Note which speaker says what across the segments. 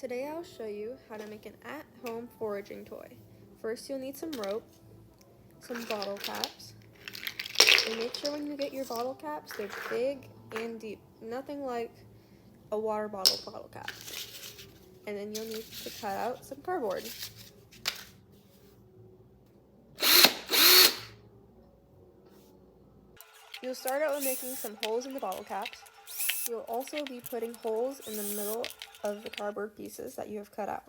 Speaker 1: Today I'll show you how to make an at-home foraging toy. First you'll need some rope, some bottle caps, and make sure when you get your bottle caps they're big and deep, nothing like a water bottle cap. And then you'll need to cut out some cardboard. You'll start out with making some holes in the bottle caps. You'll also be putting holes in the middle of the cardboard pieces that you have cut out.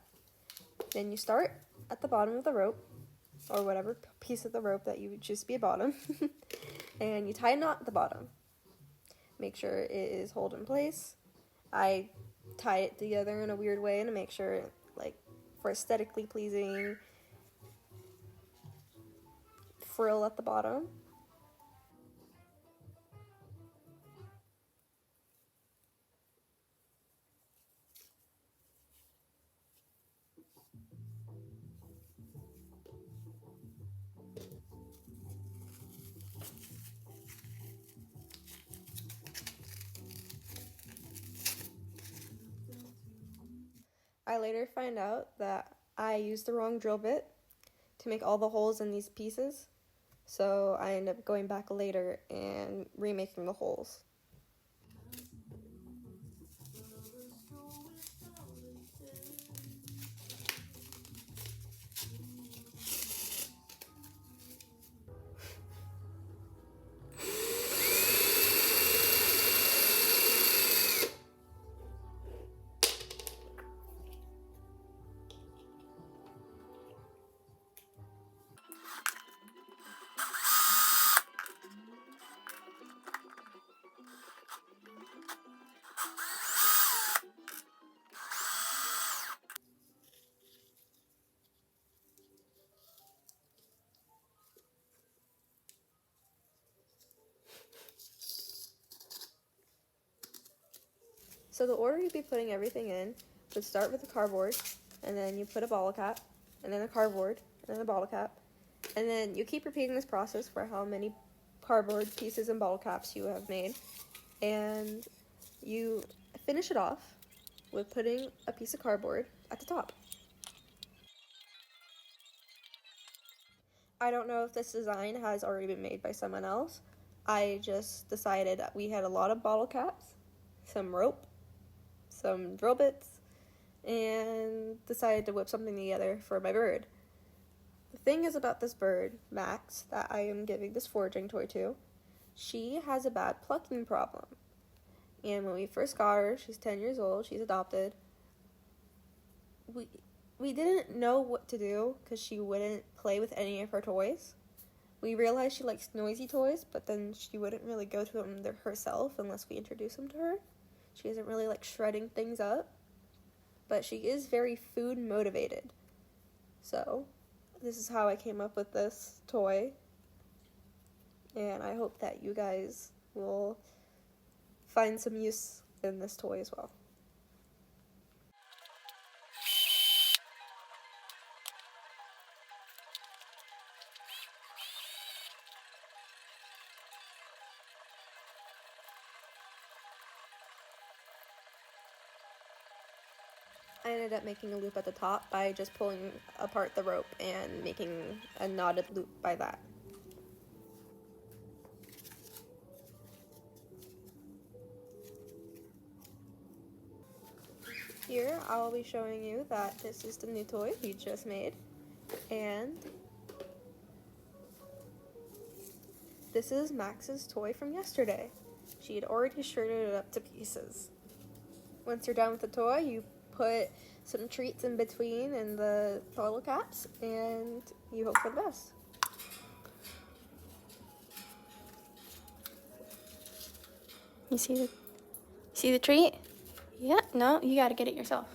Speaker 1: Then you start at the bottom of the rope, or whatever piece of the rope that you would choose to be a bottom, and you tie a knot at the bottom. Make sure it is held in place. I tie it together in a weird way to make sure, like, for aesthetically pleasing frill at the bottom. I later find out that I used the wrong drill bit to make all the holes in these pieces, so I end up going back later and remaking the holes. So the order you'd be putting everything in would start with the cardboard, and then you put a bottle cap, and then a cardboard, and then a bottle cap, and then you keep repeating this process for how many cardboard pieces and bottle caps you have made, and you finish it off with putting a piece of cardboard at the top. I don't know if this design has already been made by someone else. I just decided that we had a lot of bottle caps, some rope, some drill bits, and decided to whip something together for my bird. The thing is about this bird, Max, that I am giving this foraging toy to, she has a bad plucking problem. And when we first got her, she's 10 years old, she's adopted, we didn't know what to do because she wouldn't play with any of her toys. We realized she likes noisy toys, but then she wouldn't really go to them herself unless we introduce them to her. She isn't really like shredding things up, but she is very food motivated. So this is how I came up with this toy, and I hope that you guys will find some use in this toy as well. I ended up making a loop at the top by just pulling apart the rope and making a knotted loop by that. Here I'll be showing you that this is the new toy we just made, and this is Max's toy from yesterday. She had already shredded it up to pieces. Once you're done with the toy, you put some treats in between and the bottle caps, and you hope for the best. You see the treat? Yeah, no, you gotta get it yourself.